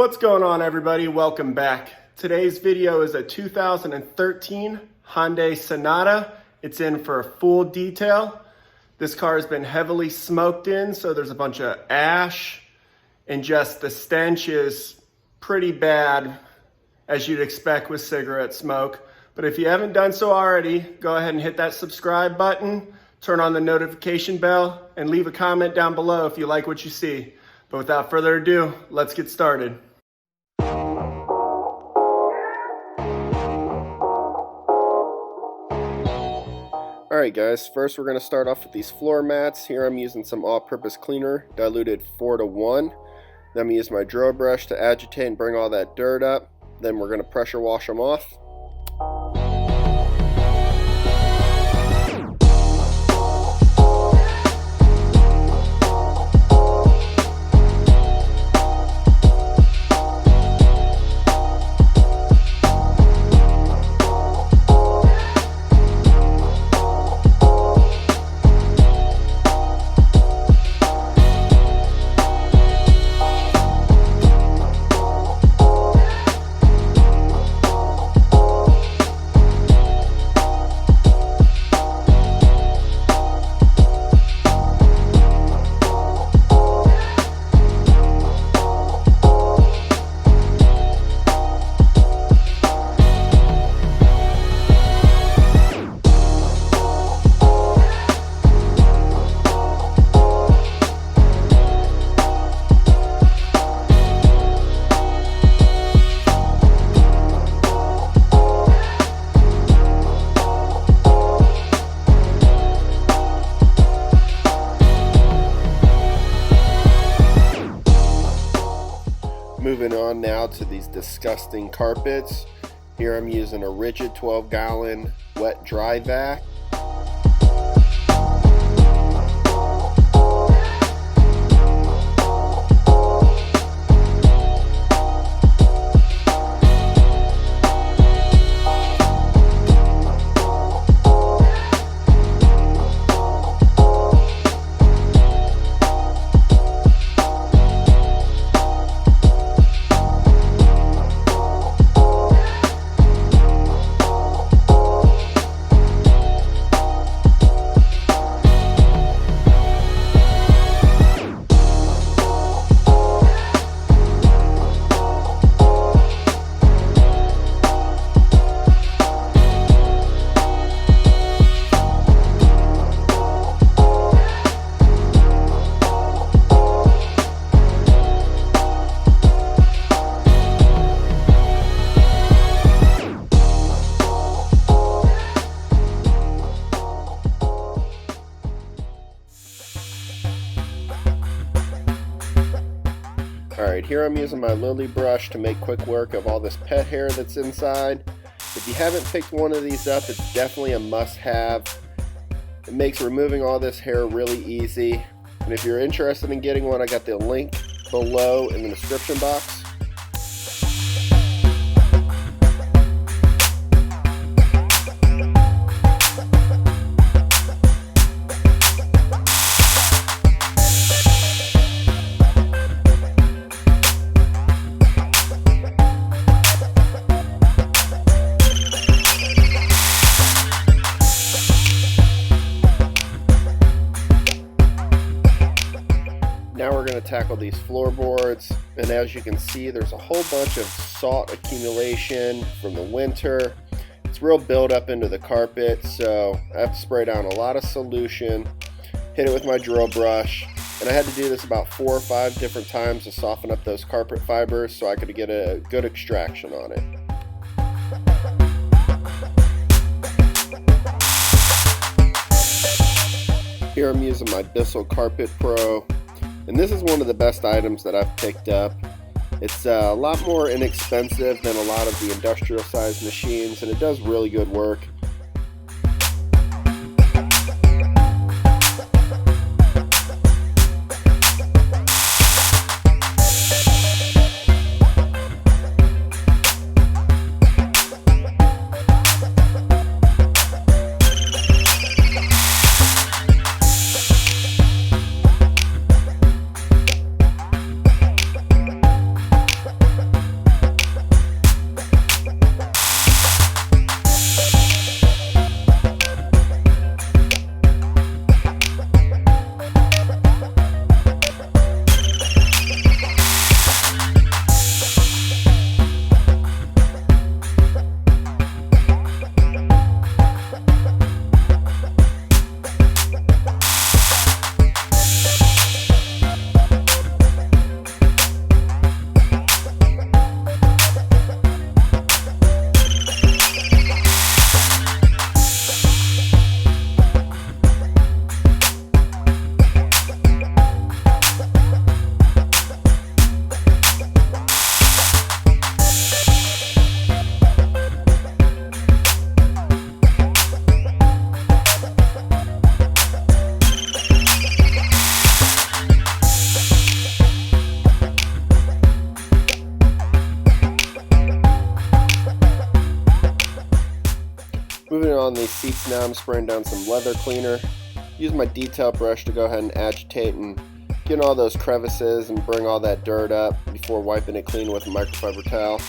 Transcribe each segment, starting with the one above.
What's going on, everybody? Welcome back. Today's video is a 2013 Hundai Sonata. It's in for a full detail. This car has been heavily smoked in, so there's a bunch of ash, and just the stench is pretty bad, as you'd expect with cigarette smoke. But if you haven't done so already, go ahead and hit that subscribe button, turn on the notification bell, and leave a comment down below if you like what you see. But without further ado, let's get started. Alright guys, first we're going to start off with these floor mats. Here I'm using some all-purpose cleaner, diluted 4:1. Then I'm going to use my drill brush to agitate and bring all that dirt up. Then we're going to pressure wash them off. Moving on now to these disgusting carpets. Here I'm using a rigid 12-gallon wet dry vac. Alright, here I'm using my lily brush to make quick work of all this pet hair that's inside. If you haven't picked one of these up, it's definitely a must-have. It makes removing all this hair really easy. And if you're interested in getting one, I got the link below in the description box. Now we're going to tackle these floorboards, and as you can see, there's a whole bunch of salt accumulation from the winter. It's real buildup into the carpet, so I have to spray down a lot of solution, hit it with my drill brush, and I had to do this about 4 or 5 different times to soften up those carpet fibers so I could get a good extraction on it. Here I'm using my Bissell Carpet Pro. And this is one of the best items that I've picked up. It's a lot more inexpensive than a lot of the industrial sized machines, and it does really good work. on these seats now, I'm spraying down some leather cleaner. Use my detail brush to go ahead and agitate and get in all those crevices and bring all that dirt up before wiping it clean with a microfiber towel.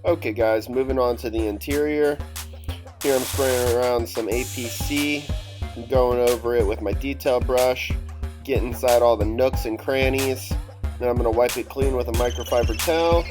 Okay guys, moving on to the interior. Here I'm spraying around some APC, going over it with my detail brush, get inside all the nooks and crannies. Then I'm going to wipe it clean with a microfiber towel.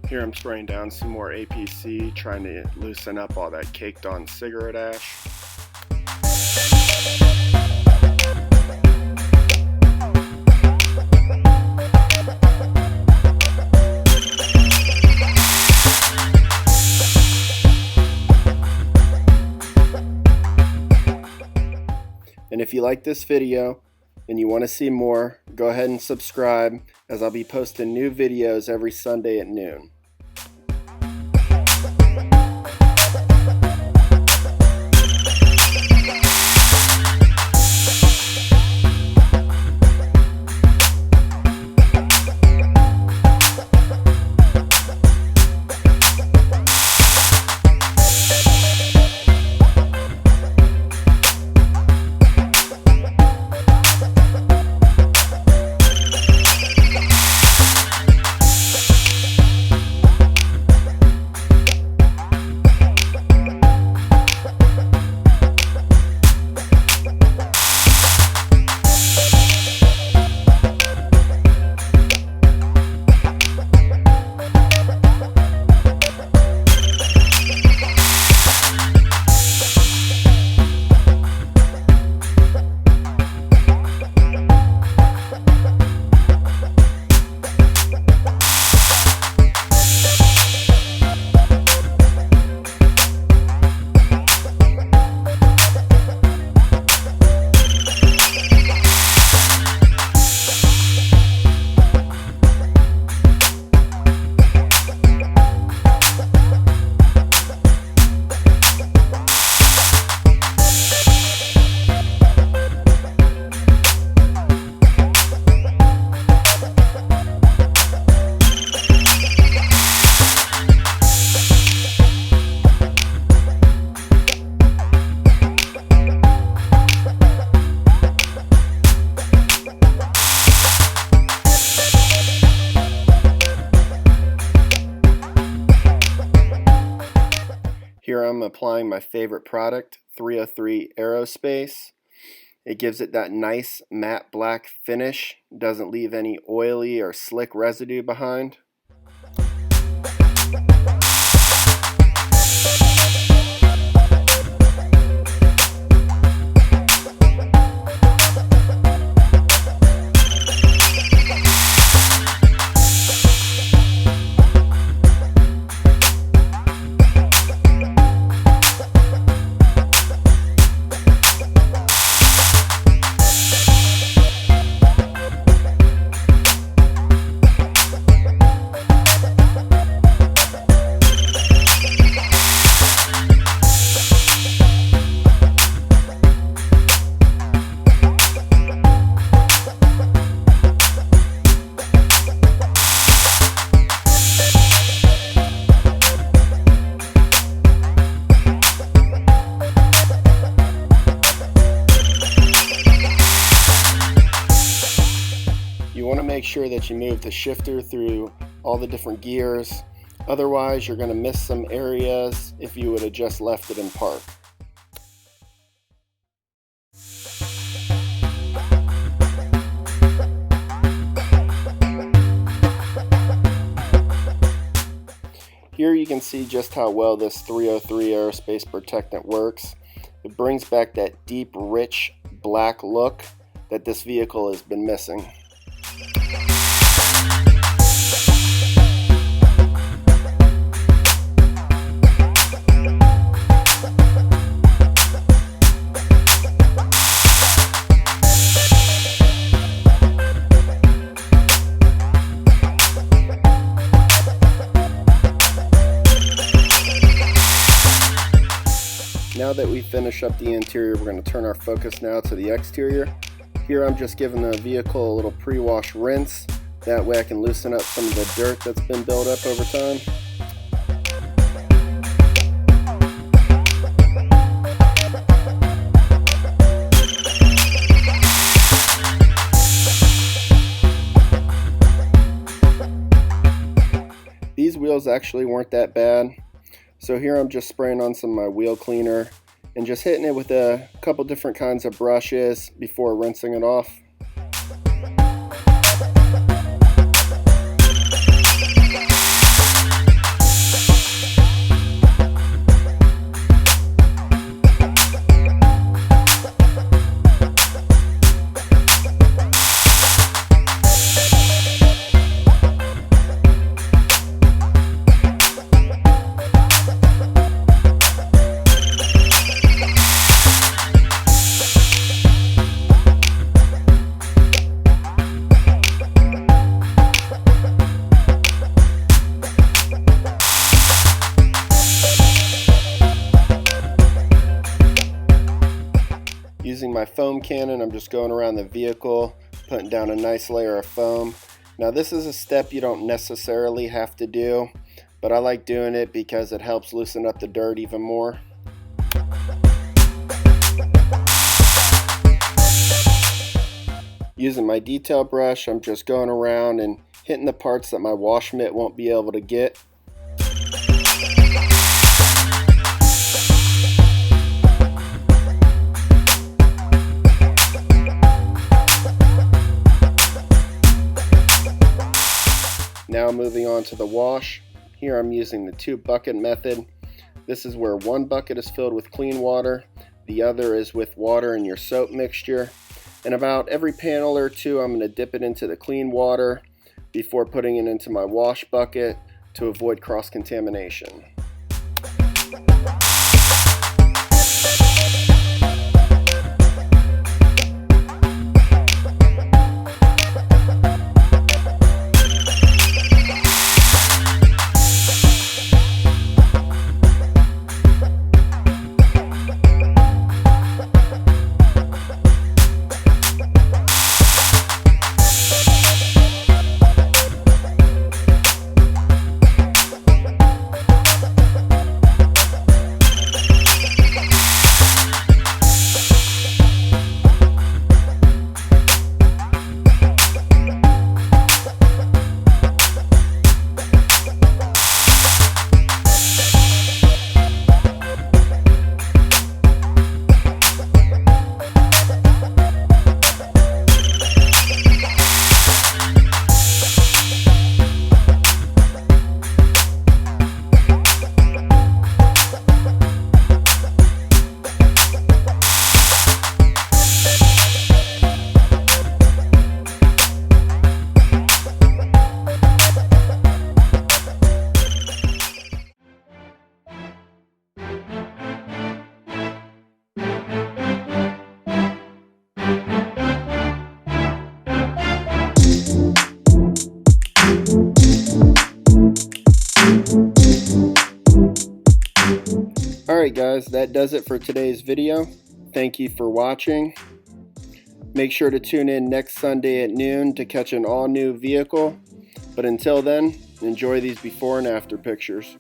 Here I'm spraying down some more APC, trying to loosen up all that caked on cigarette ash. And if you like this video and you want to see more, go ahead and subscribe, as I'll be posting new videos every Sunday at noon. Here I'm applying my favorite product, 303 Aerospace. It gives it that nice matte black finish, doesn't leave any oily or slick residue behind. You want to make sure that you move the shifter through all the different gears. Otherwise, you're going to miss some areas if you would have just left it in park. Here you can see just how well this 303 aerospace protectant works. It brings back that deep, rich, black look that this vehicle has been missing. Now that we finish up the interior, we're going to turn our focus now to the exterior. Here I'm just giving the vehicle a little pre-wash rinse. That way I can loosen up some of the dirt that's been built up over time. These wheels actually weren't that bad. So here I'm just spraying on some of my wheel cleaner and just hitting it with a couple different kinds of brushes before rinsing it off. Using my foam cannon, I'm just going around the vehicle, putting down a nice layer of foam. Now this is a step you don't necessarily have to do, but I like doing it because it helps loosen up the dirt even more. Using my detail brush, I'm just going around and hitting the parts that my wash mitt won't be able to get. Now moving on to the wash. Here I'm using the 2-bucket method. This is where one bucket is filled with clean water, the other is with water and your soap mixture. And about every panel or two I'm going to dip it into the clean water before putting it into my wash bucket to avoid cross-contamination. Alright guys, that does it for today's video. Thank you for watching. Make sure to tune in next Sunday at noon to catch an all-new vehicle. But until then, enjoy these before and after pictures.